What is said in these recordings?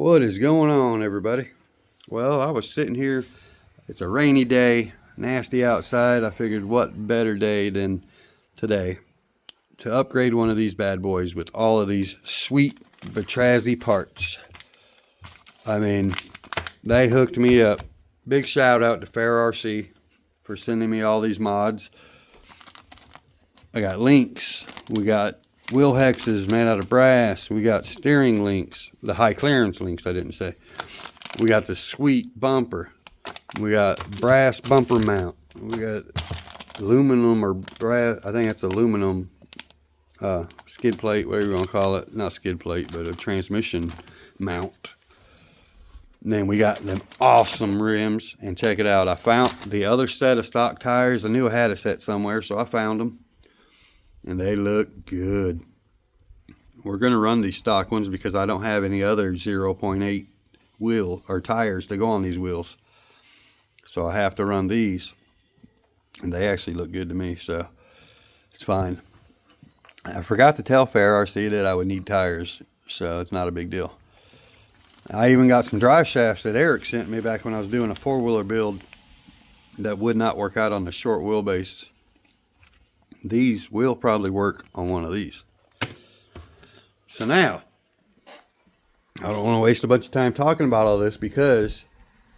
What is going on, everybody? Well, I was sitting here. It's a rainy day, nasty outside. I figured what better day than today to upgrade one of these bad boys with all of these sweet Batrazzi parts. I mean, they hooked me up. Big shout out to FairRc for sending me all these mods. I got links. We got wheel hexes made out of brass. We got steering links, the high clearance links I didn't say. We got the sweet bumper. We got brass bumper mount. We got aluminum or brass, I think that's aluminum skid plate, whatever you want to call it. Not skid plate, but a transmission mount. And then we got them awesome rims. And check it out, I found the other set of stock tires. I knew I had a set somewhere, so I found them. And they look good. We're going to run these stock ones because I don't have any other 0.8 wheel or tires to go on these wheels. So I have to run these. And they actually look good to me, so it's fine. I forgot to tell FairRc that I would need tires, so it's not a big deal. I even got some drive shafts that Eric sent me back when I was doing a four-wheeler build that would not work out on the short wheelbase. These will probably work on one of these. So now, I don't want to waste a bunch of time talking about all this because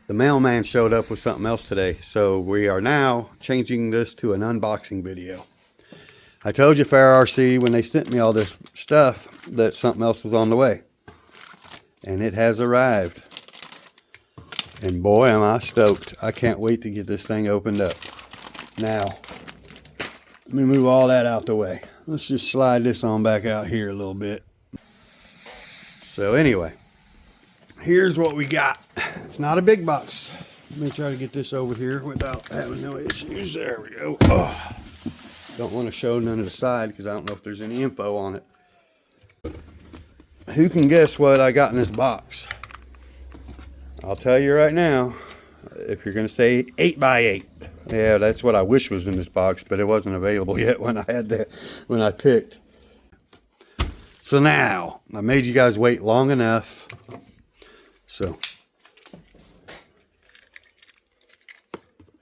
the mailman showed up with something else today. So we are now changing this to an unboxing video. I told you FairRc when they sent me all this stuff that something else was on the way. And it has arrived. And boy, am I stoked. I can't wait to get this thing opened up. Now, let me move all that out the way. Let's just slide this on back out here a little bit. So anyway, here's what we got. It's not a big box. Let me try to get this over here without having no issues. There we go. Oh. Don't want to show none of the side because I don't know if there's any info on it. Who can guess what I got in this box? I'll tell you right now. If you're going to say 8x8. Yeah, that's what I wish was in this box, but it wasn't available yet when I had that, when I picked. So now, I made you guys wait long enough. So,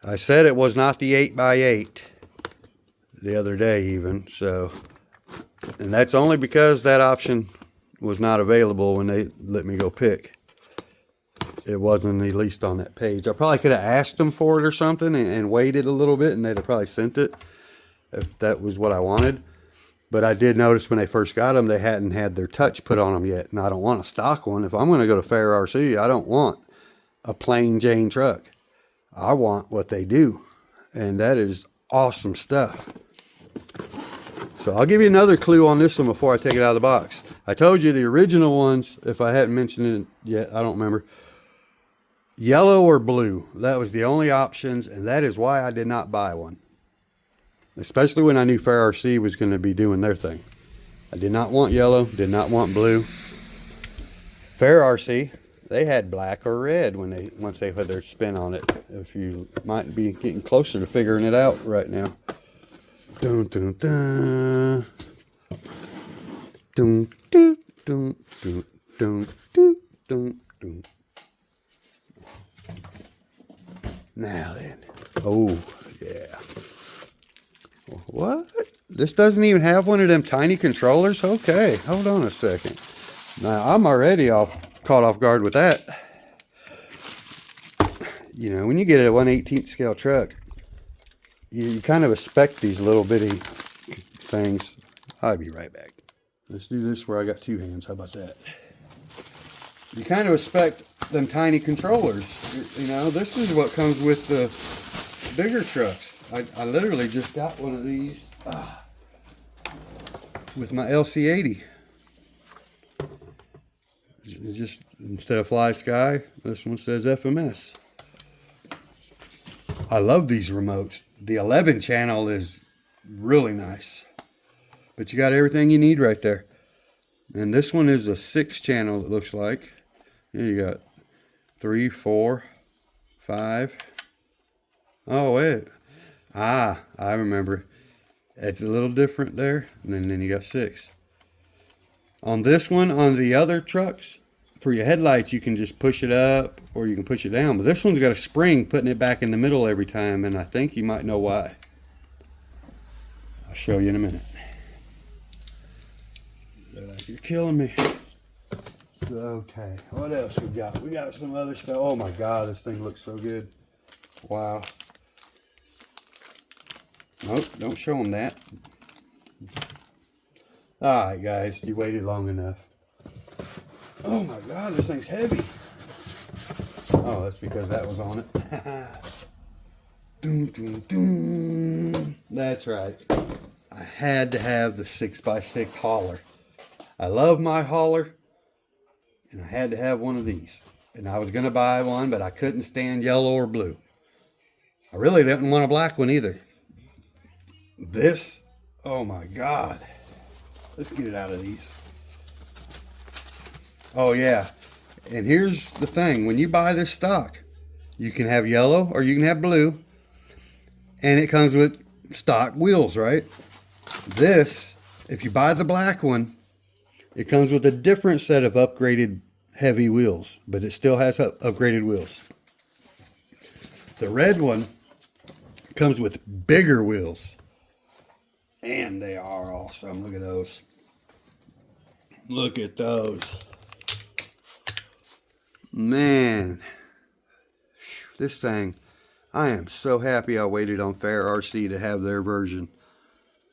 I said it was not the 8x8 the other day even, so, and that's only because that option was not available when they let me go pick. It wasn't at least on that page. I probably could have asked them for it or something and waited a little bit and they'd have probably sent it if that was what I wanted. But I did notice when they first got them, they hadn't had their touch put on them yet. And I don't want a stock one. If I'm going to go to FairRc, I don't want a plain Jane truck. I want what they do. And that is awesome stuff. So I'll give you another clue on this one before I take it out of the box. I told you the original ones, if I hadn't mentioned it yet, I don't remember. Yellow or blue. That was the only options, and that is why I did not buy one. Especially when I knew FairRc was going to be doing their thing. I did not want yellow, did not want blue. FairRc, they had black or red once they put their spin on it. If you might be getting closer to figuring it out right now. Dun dun dun. Dun dun dun dun dun dun dun dun. Now then, oh yeah. What? This doesn't even have one of them tiny controllers? Okay, hold on a second. Now I'm already caught off guard with that. You know, when you get a 1/18 scale truck, you kind of expect these little bitty things. I'll be right back. Let's do this where I got two hands. How about that? You kind of expect them tiny controllers. You know, this is what comes with the bigger trucks. I literally just got one of these with my LC80. It's just, instead of Fly Sky, this one says FMS. I love these remotes. The 11 channel is really nice. But you got everything you need right there. And this one is a 6 channel, it looks like. And you got 3, 4, 5. Oh, wait. I remember. It's a little different there. And then you got 6. On this one, on the other trucks, for your headlights, you can just push it up or you can push it down. But this one's got a spring putting it back in the middle every time, and I think you might know why. I'll show you in a minute. You're killing me. Okay, what else we got? We got some other stuff. Oh my God, this thing looks so good. Wow. Nope, don't show them that. All right, guys, you waited long enough. Oh my God, this thing's heavy. Oh, that's because that was on it. Dun, dun, dun. That's right. I had to have the 6x6 hauler. I love my hauler, and I had to have one of these. And I was going to buy one, but I couldn't stand yellow or blue. I really didn't want a black one either. This, oh my God. Let's get it out of these. Oh yeah, and here's the thing. When you buy this stock, you can have yellow or you can have blue, and it comes with stock wheels, right? This, if you buy the black one, it comes with a different set of upgraded heavy wheels, but it still has upgraded wheels. The red one comes with bigger wheels, and they are awesome. Look at those. Look at those. Man, this thing, I am so happy I waited on FairRc to have their version,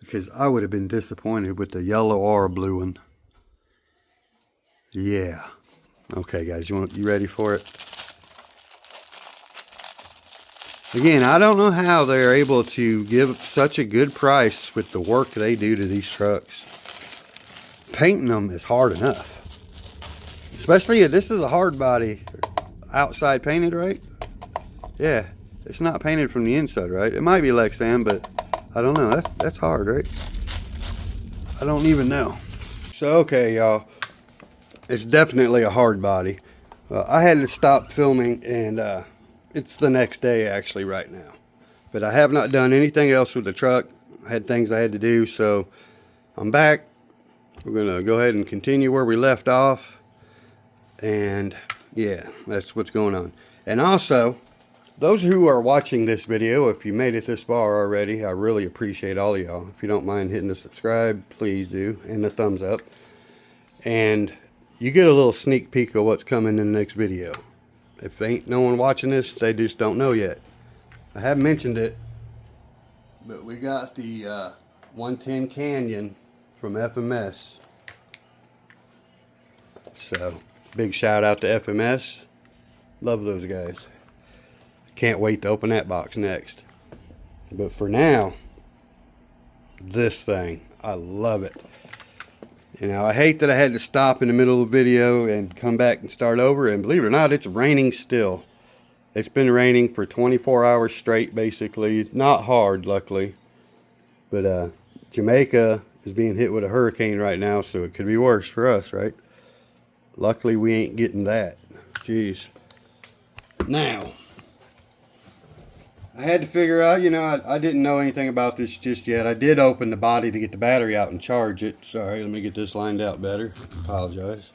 because I would have been disappointed with the yellow or blue one. Yeah. Okay, guys, you ready for it? Again, I don't know how they're able to give such a good price with the work they do to these trucks. Painting them is hard enough. Especially if this is a hard body, outside painted, right? Yeah, it's not painted from the inside, right? It might be Lexan, but I don't know. That's hard, right? I don't even know. So, okay, y'all. It's definitely a hard body. I had to stop filming, and it's the next day, actually, right now. But I have not done anything else with the truck. I had things I had to do, so I'm back. We're going to go ahead and continue where we left off. And yeah, that's what's going on. And also, those who are watching this video, if you made it this far already, I really appreciate all of y'all. If you don't mind hitting the subscribe, please do, and the thumbs up. And you get a little sneak peek of what's coming in the next video. If ain't no one watching this, they just don't know yet. I have mentioned it, but we got the 110 Canyon from FMS. So, big shout out to FMS. Love those guys. Can't wait to open that box next. But for now, this thing, I love it. You know, I hate that I had to stop in the middle of the video and come back and start over. And believe it or not, it's raining still. It's been raining for 24 hours straight, basically. It's not hard, luckily. But Jamaica is being hit with a hurricane right now, so it could be worse for us, right? Luckily, we ain't getting that. Jeez. Now, I had to figure out, you know, I didn't know anything about this just yet. I did open the body to get the battery out and charge it. Sorry, let me get this lined out better. Apologize.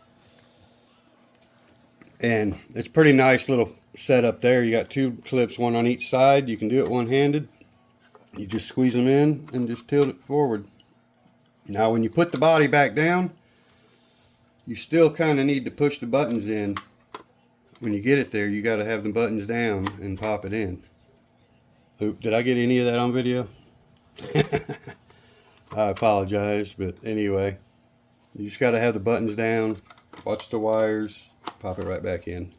And it's pretty nice little setup there. You got two clips, one on each side. You can do it one-handed. You just squeeze them in and just tilt it forward. Now, when you put the body back down, you still kind of need to push the buttons in. When you get it there, you got to have the buttons down and pop it in. Oop, did I get any of that on video? I apologize, but anyway, you just got to have the buttons down, watch the wires, pop it right back in.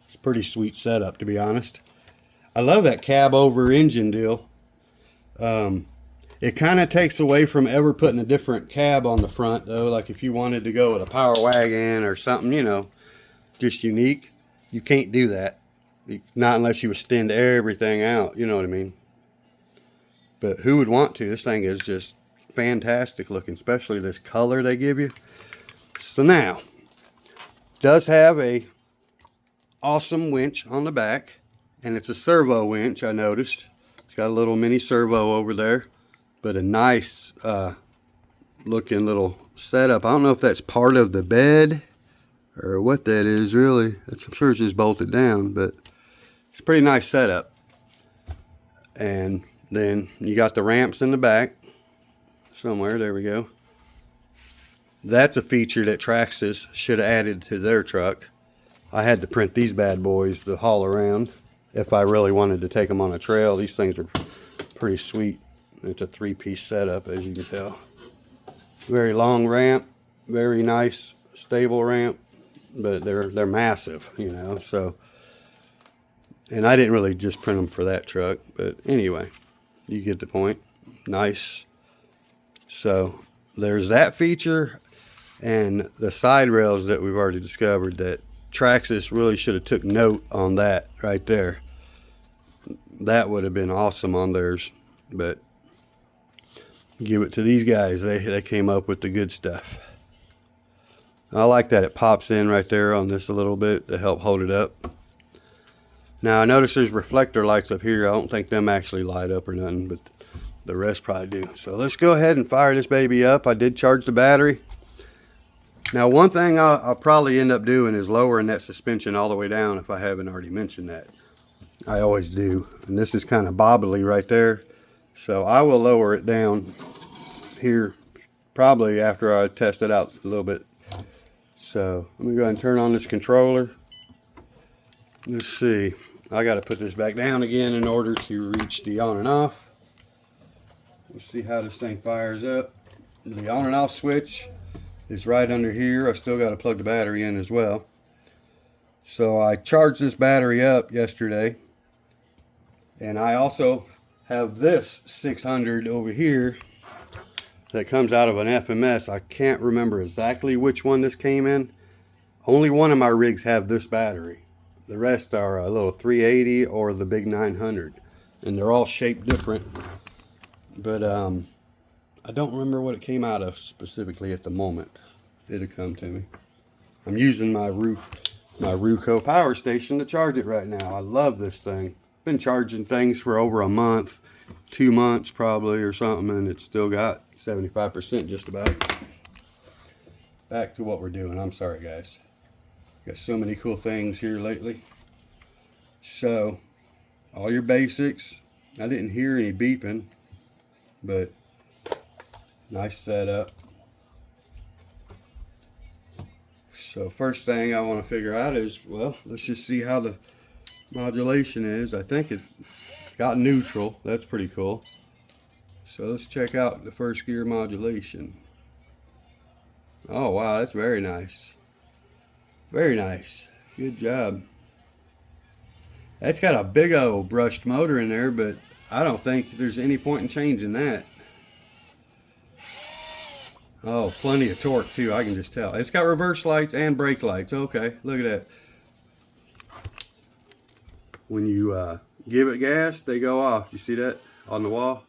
It's a pretty sweet setup, to be honest. I love that cab over engine deal. It kind of takes away from ever putting a different cab on the front, though. Like if you wanted to go with a Power Wagon or something, you know, just unique, you can't do that. Not unless you extend everything out, you know what I mean? But who would want to? This thing is just fantastic looking, especially this color they give you. So now, does have a awesome winch on the back, and it's a servo winch, I noticed. It's got a little mini servo over there, but a nice looking little setup. I don't know if that's part of the bed or what that is really. I'm sure it's just bolted down, but it's a pretty nice setup. And then you got the ramps in the back somewhere. There we go. That's a feature that Traxxas should have added to their truck. I had to print these bad boys to haul around if I really wanted to take them on a trail. These things are pretty sweet. It's a 3-piece setup, as you can tell. Very long ramp, very nice, stable ramp, but they're massive, you know. So, and I didn't really just print them for that truck, but anyway, you get the point. Nice. So there's that feature, and the side rails that we've already discovered that Traxxas really should have took note on that right there. That would have been awesome on theirs, but give it to these guys. They came up with the good stuff. I like that it pops in right there on this a little bit to help hold it up. Now I notice there's reflector lights up here. I don't think them actually light up or nothing, but the rest probably do. So let's go ahead and fire this baby up. I did charge the battery. Now one thing I'll probably end up doing is lowering that suspension all the way down if I haven't already mentioned that. I always do. And this is kind of bobbly right there. So I will lower it down here probably after I test it out a little bit. So let me go ahead and turn on this controller. Let's see. I got to put this back down again in order to reach the on and off. Let's see how this thing fires up. The on and off switch is right under here. I still got to plug the battery in as well. So I charged this battery up yesterday. And I also have this 600 over here that comes out of an FMS. I can't remember exactly which one this came in. Only one of my rigs have this battery. The rest are a little 380 or the big 900. And they're all shaped different. But I don't remember what it came out of specifically at the moment. It'll come to me. I'm using my Ruco power station to charge it right now. I love this thing. Been charging things for over a month, 2 months probably or something, and it's still got 75% just about. Back to what we're doing. I'm sorry guys. Got so many cool things here lately. So all your basics. I didn't hear any beeping, but nice setup. So first thing I want to figure out is, well, let's just see how the modulation is. I think it got neutral. That's pretty cool. So let's check out the first gear modulation. Oh wow, that's very nice. Very nice. Good job. That's got a big old brushed motor in there, but I don't think there's any point in changing that. Oh, plenty of torque too, I can just tell. It's got reverse lights and brake lights. Okay, look at that. When you give it gas, they go off. You see that on the wall?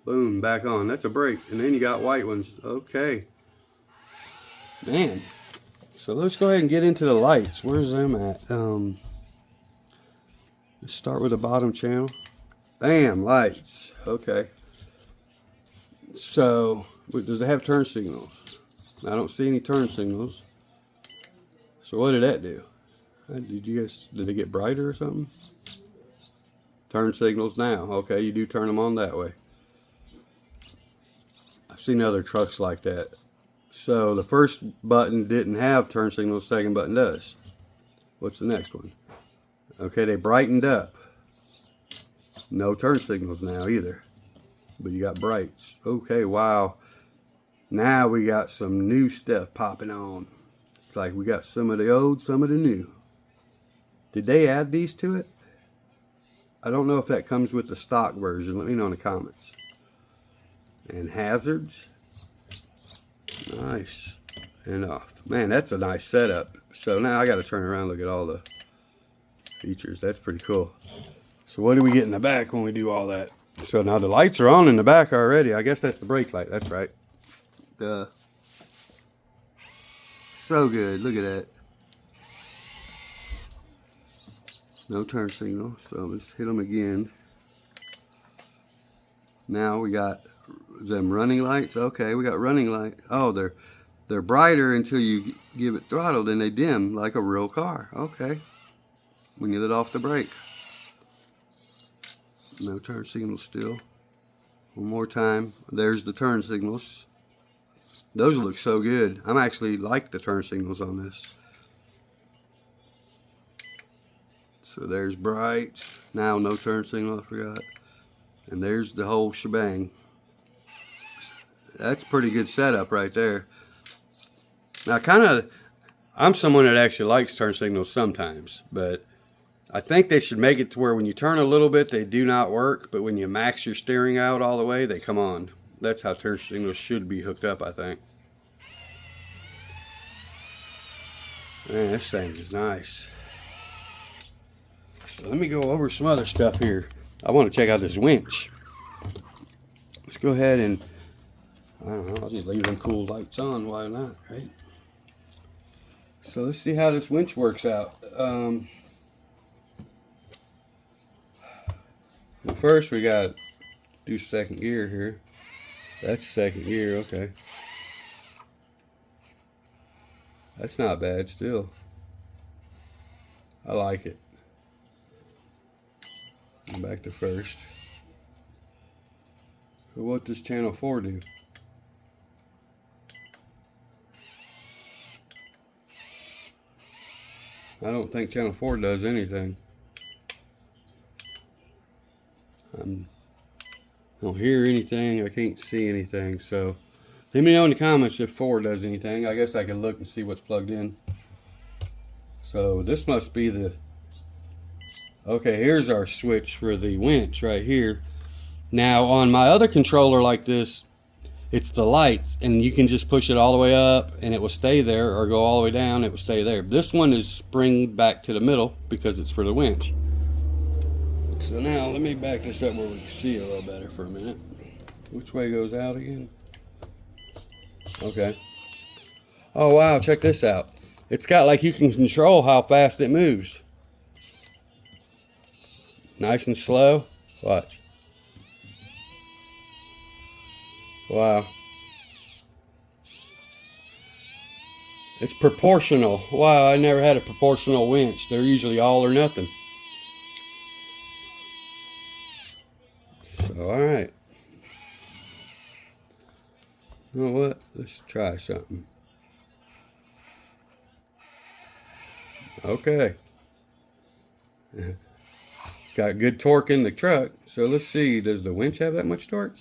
Boom, back on. That's a brake. And then you got white ones. Okay. Man. So let's go ahead and get into the lights. Where's them at? Let's start with the bottom channel. Bam, lights. Okay. So, does it have turn signals? I don't see any turn signals. So what did that do? Did they get brighter or something? Turn signals now. Okay, you do turn them on that way. I've seen other trucks like that. So the first button didn't have turn signals, the second button does. What's the next one? Okay, they brightened up. No turn signals now either. But you got brights. Okay, wow. Now we got some new stuff popping on. It's like we got some of the old, some of the new. Did they add these to it? I don't know if that comes with the stock version. Let me know in the comments. And hazards. Nice. And off. Man, that's a nice setup. So now I got to turn around and look at all the features. That's pretty cool. So what do we get in the back when we do all that? So now the lights are on in the back already. I guess that's the brake light. That's right. Duh. So good. Look at that. No turn signal. So let's hit them again. Now we got them running lights. Okay, we got running light. Oh, They're brighter until you give it throttle, then they dim like a real car. Okay. When you let off the brake. No turn signals still. One more time. There's the turn signals. Those look so good. I'm actually like the turn signals on this. So there's bright. Now no turn signal, I forgot. And there's the whole shebang. That's pretty good setup right there. Now I'm someone that actually likes turn signals sometimes, but I think they should make it to where when you turn a little bit, they do not work, but when you max your steering out all the way, they come on. That's how turn signals should be hooked up, I think. Man, this thing is nice. So let me go over some other stuff here. I want to check out this winch. Let's go ahead and, I don't know, I'll just leave them cool lights on, why not, right? So let's see how this winch works out. Well, first we got to do second gear here. That's second gear, okay. That's not bad still. I like it. Back to first. So what does channel 4 do? I don't think channel 4 does anything. I don't hear anything. I can't see anything. So let me know in the comments if 4 does anything. I guess I can look and see what's plugged in. So this must be the... Okay, here's our switch for the winch right here. Now on my other controller like this, it's the lights, and you can just push it all the way up and it will stay there, or go all the way down, it will stay there. This one is spring back to the middle because it's for the winch. So now let me back this up where we can see a little better for a minute. Which way goes out again? Okay. Oh wow, check this out. It's got like you can control how fast it moves. Nice and slow. Watch. Wow. It's proportional. Wow, I never had a proportional winch. They're usually all or nothing. So, alright. You know what? Let's try something. Okay. Got good torque in the truck. So let's see, does the winch have that much torque?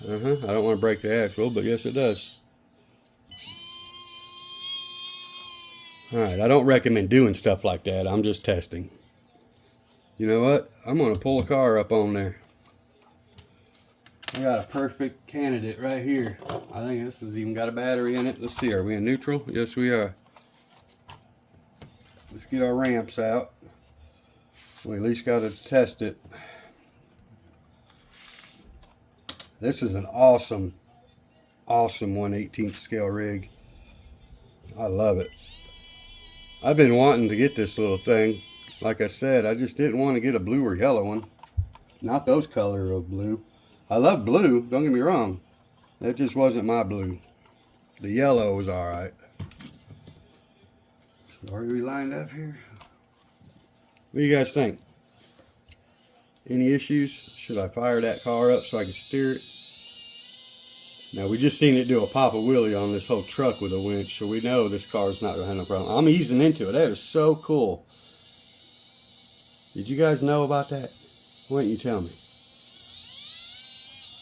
I don't want to break the axle, but yes it does. Alright, I don't recommend doing stuff like that. I'm just testing. You know what? I'm going to pull a car up on there. I got a perfect candidate right here. I think this has even got a battery in it. Let's see, are we in neutral? Yes, we are. Let's get our ramps out. We at least got to test it. This is an awesome 1/18 scale rig. I love it. I've been wanting to get this little thing. Like I said, I just didn't want to get a blue or yellow one. Not those color of blue. I love blue, don't get me wrong. That just wasn't my blue. The yellow was alright. Are we lined up here? What do you guys think? Any issues? Should I fire that car up so I can steer it? Now we just seen it do a pop a wheelie on this whole truck with a winch, so we know this car's not going to have no problem. I'm easing into it. That is so cool. Did you guys know about that? Why don't you tell me?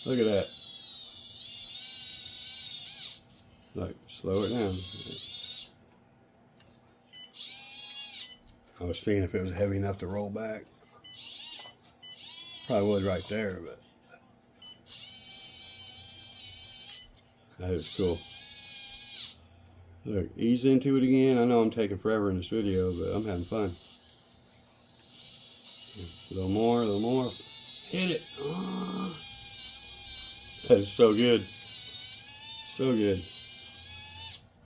Look at that. Look, slow it down. I was seeing if it was heavy enough to roll back. Probably would right there, but that is cool. Look, ease into it again. I know I'm taking forever in this video, but I'm having fun. A little more, a little more. Hit it. Oh. That is so good. So good.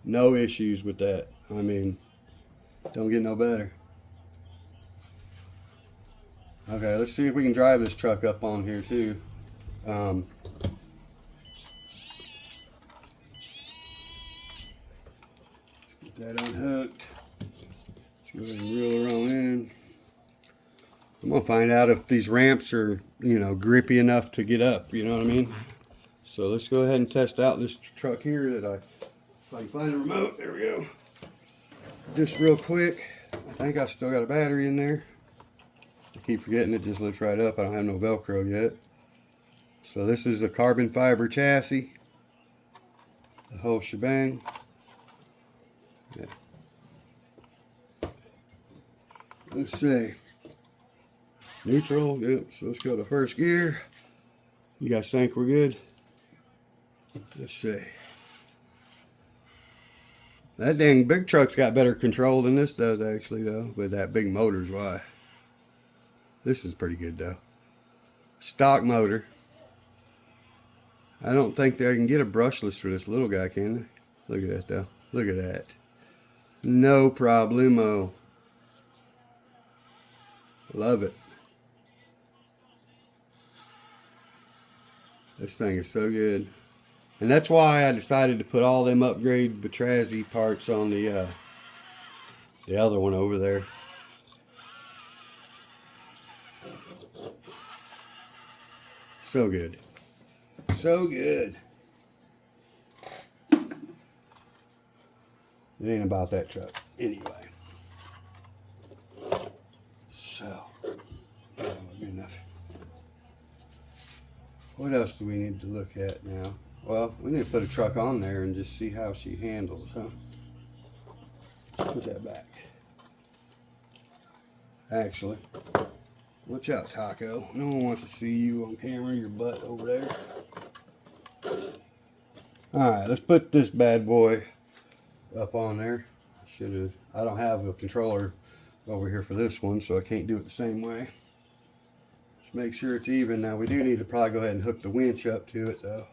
No issues with that. I mean, don't get no better. Okay, let's see if we can drive this truck up on here too. Get that unhooked. Go ahead and reel her on in. I'm gonna find out if these ramps are, you know, grippy enough to get up, you know what I mean? So let's go ahead and test out this truck here that if I can find a remote, there we go. Just real quick, I think I still got a battery in there. I keep forgetting it just lifts right up. I don't have no Velcro yet. So this is a carbon fiber chassis. The whole shebang. Yeah. Let's see. Neutral, yep, so let's go to first gear. You guys think we're good? Let's see. That dang big truck's got better control than this does actually though, but that big motor's why. This is pretty good though. Stock motor. I don't think that I can get a brushless for this little guy, can they? Look at that though. Look at that. No problemo. Love it. This thing is so good. And that's why I decided to put all them upgrade.That parts on the other one over there. So good. So good. It ain't about that truck anyway. So, good enough. What else do we need to look at now? Well, we need to put a truck on there and just see how she handles, huh? Push that back. Actually, watch out, Taco. No one wants to see you on camera, your butt over there. Alright, let's put this bad boy up on there. I don't have a controller over here for this one, so I can't do it the same way. Just make sure it's even. Now we do need to probably go ahead and hook the winch up to it though.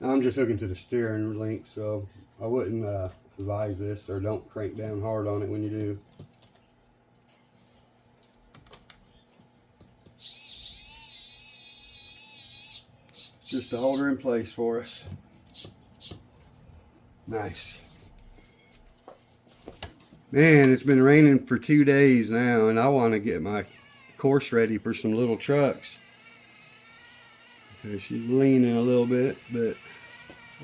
I'm just hooking to the steering link, so I wouldn't advise this, or don't crank down hard on it when you do. Just to hold her in place for us. Nice. Man, it's been raining for 2 days now, and I want to get my course ready for some little trucks. Okay, she's leaning a little bit, but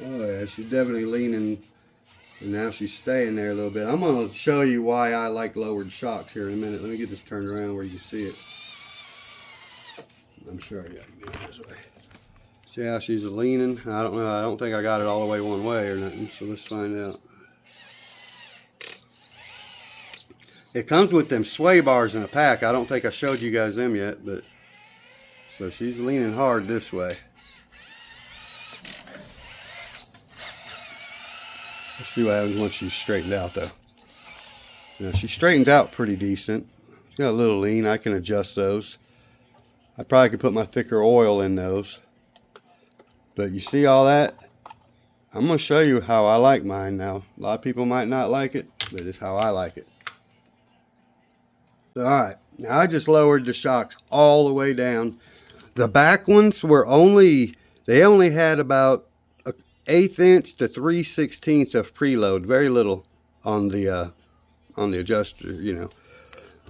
oh yeah, she's definitely leaning, and now she's staying there a little bit. I'm going to show you why I like lowered shocks here in a minute. Let me get this turned around where you can see it. I'm sure I can get it this way. See how she's leaning? I don't know. I don't think I got it all the way one way or nothing, so let's find out. It comes with them sway bars in a pack. I don't think I showed you guys them yet, but so she's leaning hard this way. Let's see what happens once she's straightened out though. Now she straightens out pretty decent. She's got a little lean. I can adjust those. I probably could put my thicker oil in those. But you see all that? I'm going to show you how I like mine now. A lot of people might not like it, but it's how I like it. Alright, now I just lowered the shocks all the way down. The back ones were they only had about 1/8 inch to 3/16 of preload. Very little on the adjuster, you know.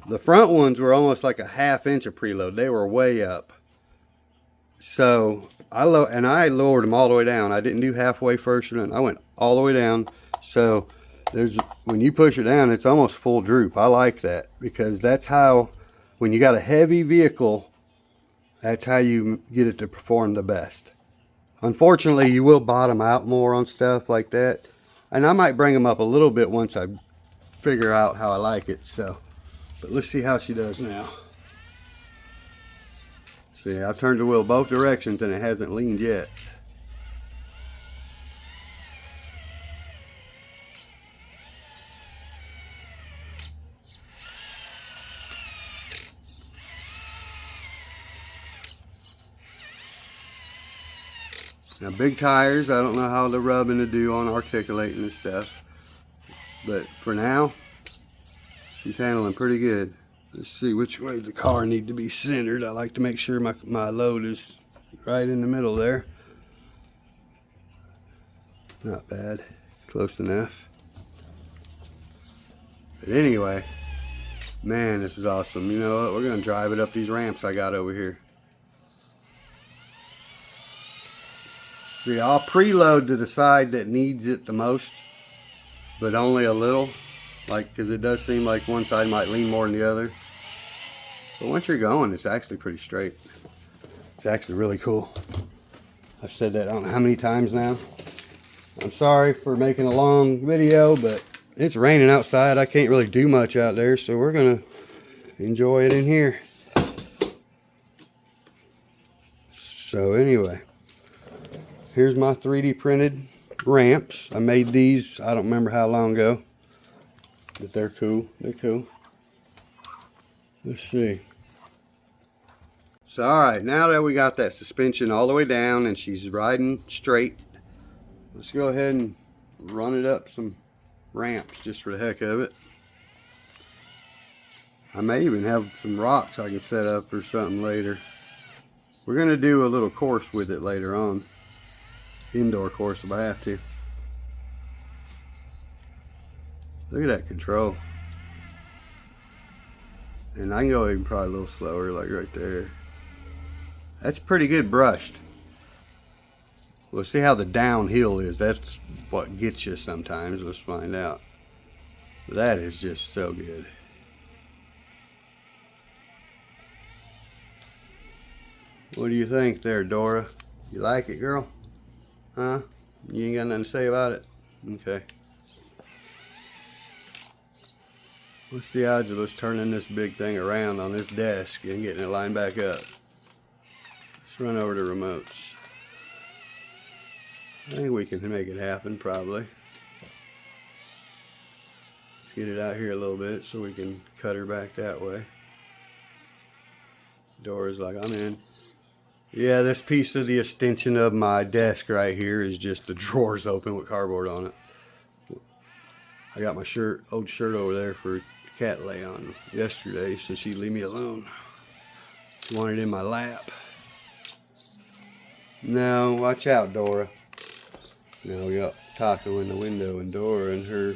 The front ones were almost like 1/2 inch of preload. They were way up. So I lowered them all the way down. I didn't do halfway first or nothing. I went all the way down. So when you push it down, it's almost full droop. I like that because that's how, when you got a heavy vehicle, that's how you get it to perform the best. Unfortunately, you will bottom out more on stuff like that. And I might bring them up a little bit once I figure out how I like it. So, but let's see how she does now. See, I've turned the wheel both directions and it hasn't leaned yet. Now big tires, I don't know how the rubbing to do on articulating this stuff. But for now, she's handling pretty good. Let's see which way the car need to be centered. I like to make sure my load is right in the middle there. Not bad. Close enough. But anyway, man, this is awesome. You know what? We're going to drive it up these ramps I got over here. See, I'll preload to the side that needs it the most, but only a little. Like, because it does seem like one side might lean more than the other. But once you're going, it's actually pretty straight. It's actually really cool. I've said that I don't know how many times now. I'm sorry for making a long video, but it's raining outside. I can't really do much out there, so we're going to enjoy it in here. So anyway, here's my 3D printed ramps. I made these, I don't remember how long ago, but they're cool. They're cool. Let's see. So alright, now that we got that suspension all the way down and she's riding straight, let's go ahead and run it up some ramps just for the heck of it. I may even have some rocks I can set up or something later. We're going to do a little course with it later on. Indoor course if I have to. Look at that control. And I can go even probably a little slower, like right there. That's pretty good brushed. We'll see how the downhill is. That's what gets you sometimes. Let's find out. That is just so good. What do you think there, Dora? You like it, girl? Huh? You ain't got nothing to say about it? Okay. What's the odds of us turning this big thing around on this desk and getting it lined back up? Let's run over to remotes. I think we can make it happen, probably. Let's get it out here a little bit so we can cut her back that way. Dora's like, I'm in. Yeah, this piece of the extension of my desk right here is just the drawers open with cardboard on it. I got my old shirt over there for cat to lay on yesterday, so she'd leave me alone. She wanted it in my lap. No, watch out, Dora. Now we got Taco in the window, and Dora and her,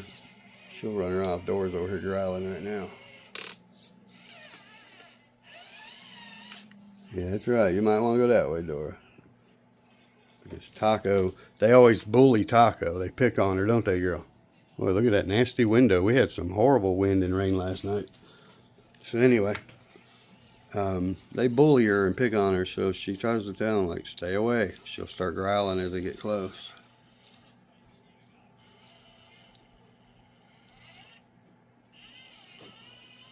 she'll run her off. Dora's over here growling right now. Yeah, that's right. You might want to go that way, Dora. Because Taco, they always bully Taco. They pick on her, don't they, girl? Boy, look at that nasty window. We had some horrible wind and rain last night. So anyway, they bully her and pick on her, so she tries to tell them, like, stay away. She'll start growling as they get close.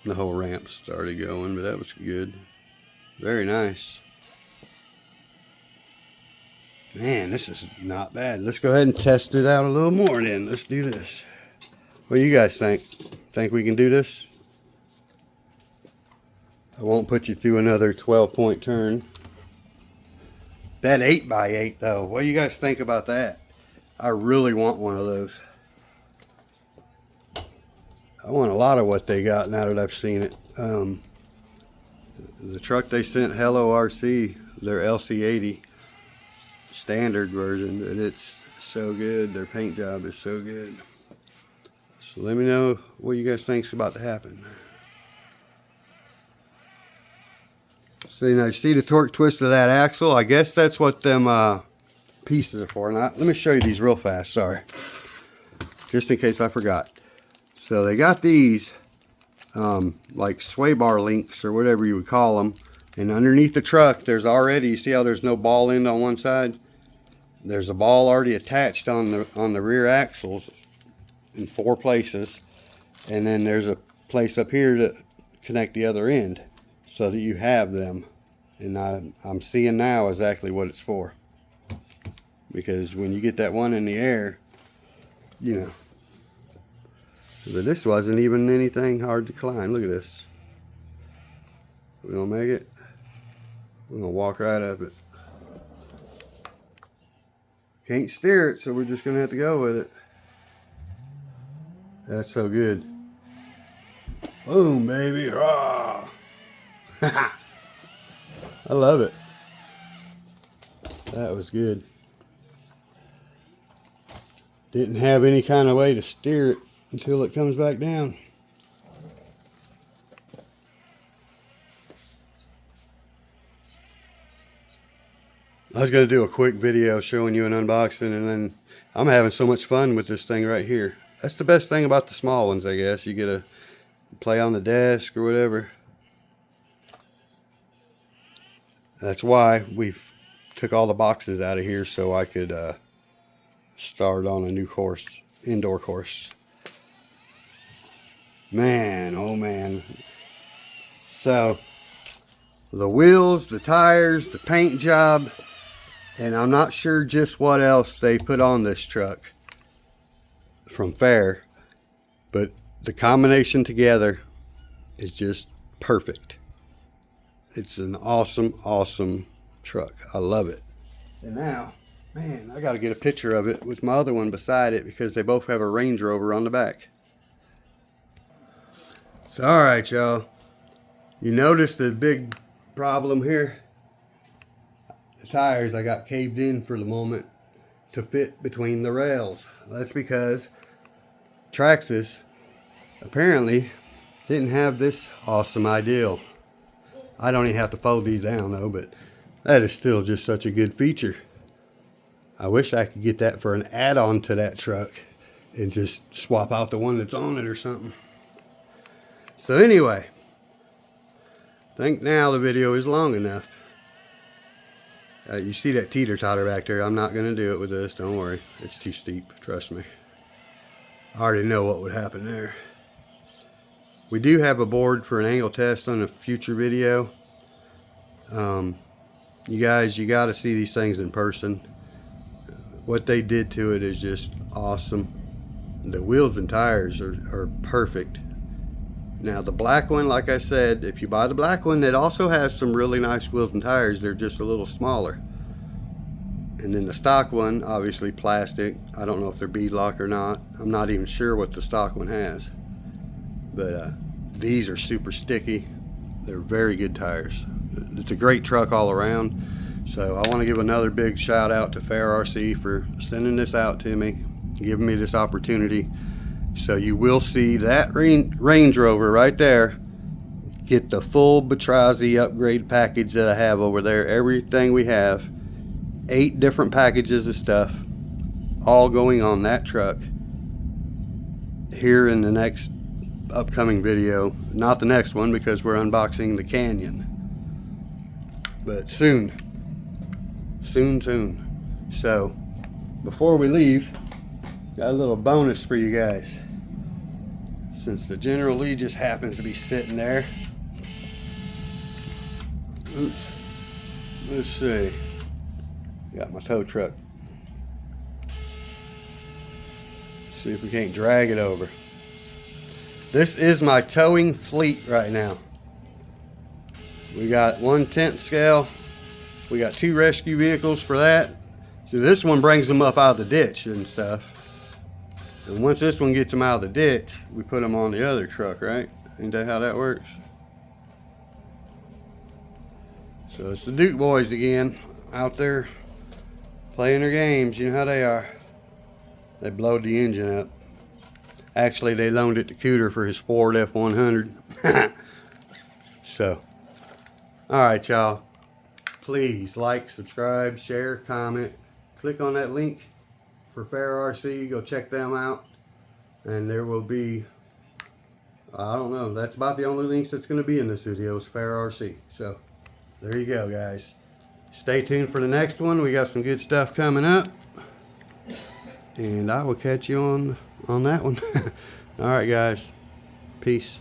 The whole ramp started going, but that was good. Very nice. Man, this is not bad. Let's go ahead and test it out a little more then. Let's do this. What do you guys think? Think we can do this? I won't put you through another 12-point turn. That 8x8 though, what do you guys think about that? I really want one of those. I want a lot of what they got now that I've seen it. The truck they sent, FairRc, their LC80 standard version, but it's so good. Their paint job is so good. So let me know what you guys think's about to happen. So now you see the torque twist of that axle? I guess that's what them pieces are for. Now, let me show you these real fast, sorry. Just in case I forgot. So they got these like sway bar links or whatever you would call them, and underneath the truck there's already, you see how there's no ball end on one side? There's a ball already attached on the rear axles in 4 places, and then there's a place up here to connect the other end so that you have them. And I'm seeing now exactly what it's for, because when you get that one in the air, you know. But this wasn't even anything hard to climb. Look at this. We're gonna make it. We're gonna walk right up it. Can't steer it, so we're just gonna have to go with it. That's so good. Boom, baby. Rah. I love it. That was good. didn't have any kind of way to steer it until it comes back down. I was going to do a quick video showing you an unboxing, and then I'm having so much fun with this thing right here. That's the best thing about the small ones, I guess. You get to play on the desk or whatever. That's why we took all the boxes out of here so I could start on a new course, indoor course. Man, oh man. So, the wheels, the tires, the paint job, and I'm not sure just what else they put on this truck from Fair, but the combination together is just perfect. It's an awesome, awesome truck. I love it. And now, man, I got to get a picture of it with my other one beside it because they both have a Range Rover on the back. So, all right, y'all. You notice the big problem here? The tires, I got caved in for the moment to fit between the rails. That's because Traxxas apparently didn't have this awesome ideal. I don't even have to fold these down though, but that is still just such a good feature. I wish I could get that for an add-on to that truck and just swap out the one that's on it or something. So anyway, I think now the video is long enough. You see that teeter-totter back there? I'm not going to do it with this. Don't worry. It's too steep. Trust me. I already know what would happen there. We do have a board for an angle test on a future video. You guys, you got to see these things in person. What they did to it is just awesome. The wheels and tires are perfect. Now the black one, like I said, if you buy the black one, it also has some really nice wheels and tires. They're just a little smaller. And then the stock one, obviously plastic. I don't know if they're beadlock or not. I'm not even sure what the stock one has. But these are super sticky. They're very good tires. It's a great truck all around. So I want to give another big shout out to FairRc for sending this out to me, giving me this opportunity. So you will see that Range Rover right there get the full Batrazi upgrade package that I have over there. Everything we have, 8 different packages of stuff, all going on that truck here in the next upcoming video. Not the next one because we're unboxing the Canyon, but soon. So before we leave, got a little bonus for you guys. Since the General Lee just happens to be sitting there. Oops. Let's see. Got my tow truck. See if we can't drag it over. This is my towing fleet right now. We got 1/10 scale. We got 2 rescue vehicles for that. So this one brings them up out of the ditch and stuff. And once this one gets them out of the ditch, we put them on the other truck, right? Ain't that how that works? So it's the Duke boys again, out there playing their games. You know how they are. They blowed the engine up. Actually, they loaned it to Cooter for his Ford F-100. So, alright y'all. Please like, subscribe, share, comment. Click on that link for FairRc, go check them out, and there will be, I don't know, that's about the only links that's going to be in this video is FairRc. So there you go, guys. Stay tuned for the next one. We got some good stuff coming up, and I will catch you on that one. All right, guys, peace.